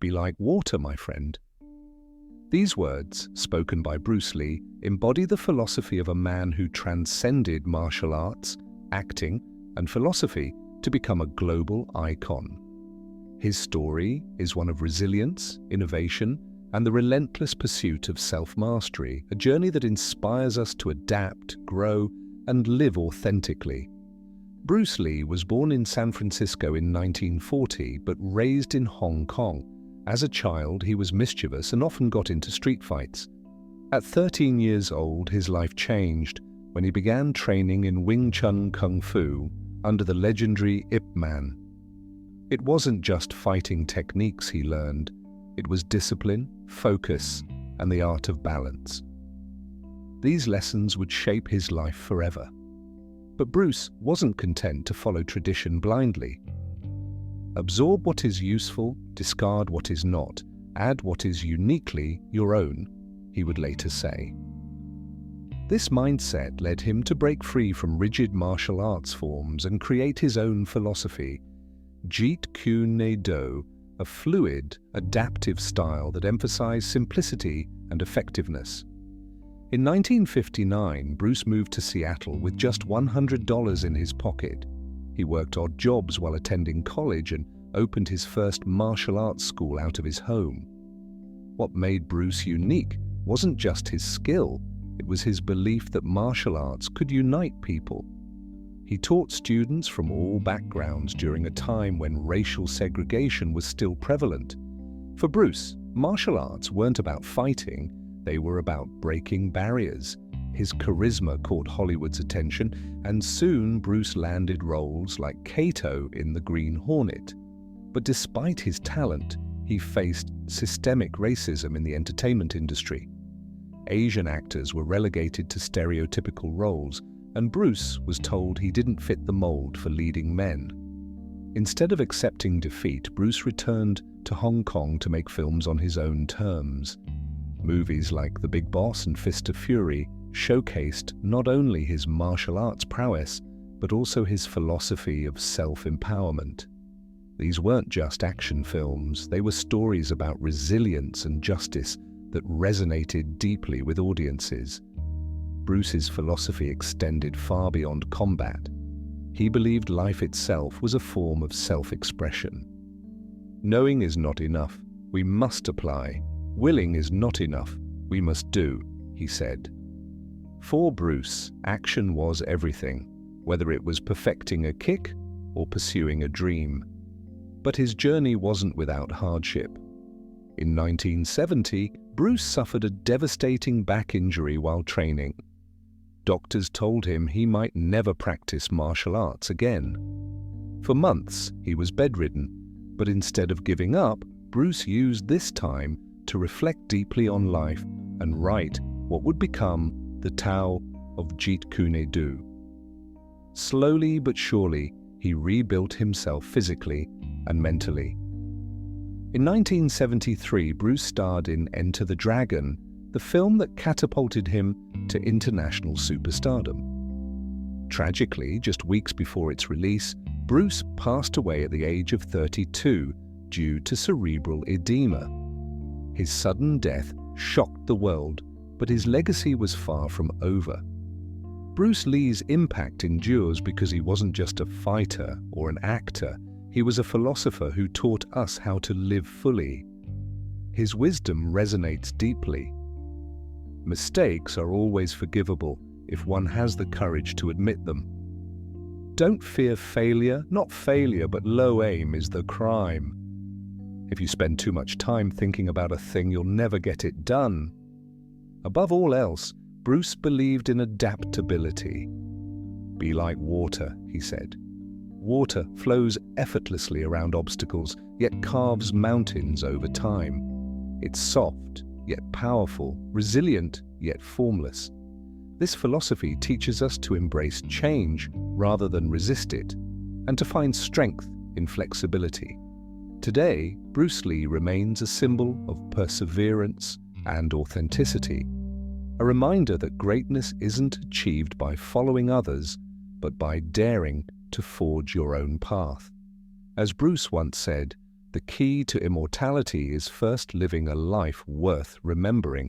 Be like water, my friend. These words, spoken by Bruce Lee, embody the philosophy of a man who transcended martial arts, acting, and philosophy to become a global icon. His story is one of resilience, innovation, and the relentless pursuit of self-mastery, a journey that inspires us to adapt, grow, and live authentically. Bruce Lee was born in San Francisco in 1940 but raised in Hong Kong. As a child, he was mischievous and often got into street fights. At 13 years old, his life changed when he began training in Wing Chun Kung Fu under the legendary Ip Man. It wasn't just fighting techniques he learned, it was discipline, focus, and the art of balance. These lessons would shape his life forever. But Bruce wasn't content to follow tradition blindly. Absorb what is useful, discard what is not, add what is uniquely your own, he would later say. This mindset led him to break free from rigid martial arts forms and create his own philosophy, Jeet Kune Do, a fluid, adaptive style that emphasized simplicity and effectiveness. In 1959, Bruce moved to Seattle with just $100 in his pocket. He worked odd jobs while attending college and opened his first martial arts school out of his home. What made Bruce unique wasn't just his skill, it was his belief that martial arts could unite people. He taught students from all backgrounds during a time when racial segregation was still prevalent. For Bruce, martial arts weren't about fighting, they were about breaking barriers. His charisma caught Hollywood's attention, and soon Bruce landed roles like Kato in The Green Hornet. But despite his talent, he faced systemic racism in the entertainment industry. Asian actors were relegated to stereotypical roles, and Bruce was told he didn't fit the mold for leading men. Instead of accepting defeat, Bruce returned to Hong Kong to make films on his own terms. Movies like The Big Boss and Fist of Fury showcased not only his martial arts prowess, but also his philosophy of self-empowerment. These weren't just action films, they were stories about resilience and justice that resonated deeply with audiences. Bruce's philosophy extended far beyond combat. He believed life itself was a form of self-expression. Knowing is not enough, we must apply. Willing is not enough, we must do, he said. For Bruce, action was everything, whether it was perfecting a kick or pursuing a dream. But his journey wasn't without hardship. In 1970, Bruce suffered a devastating back injury while training. Doctors told him he might never practice martial arts again. For months, he was bedridden, but instead of giving up, Bruce used this time to reflect deeply on life and write what would become the Tao of Jeet Kune Do. Slowly but surely, he rebuilt himself physically and mentally. In 1973, Bruce starred in Enter the Dragon, the film that catapulted him to international superstardom. Tragically, just weeks before its release, Bruce passed away at the age of 32 due to cerebral edema. His sudden death shocked the world, but his legacy was far from over. Bruce Lee's impact endures because he wasn't just a fighter or an actor, he was a philosopher who taught us how to live fully. His wisdom resonates deeply. Mistakes are always forgivable if one has the courage to admit them. Don't fear failure, not failure, but low aim is the crime. If you spend too much time thinking about a thing, you'll never get it done. Above all else, Bruce believed in adaptability. Be like water, he said. Water flows effortlessly around obstacles, yet carves mountains over time. It's soft, yet powerful, resilient, yet formless. This philosophy teaches us to embrace change rather than resist it, and to find strength in flexibility. Today, Bruce Lee remains a symbol of perseverance and authenticity, a reminder that greatness isn't achieved by following others, but by daring to forge your own path. As Bruce once said, The key to immortality is first living a life worth remembering.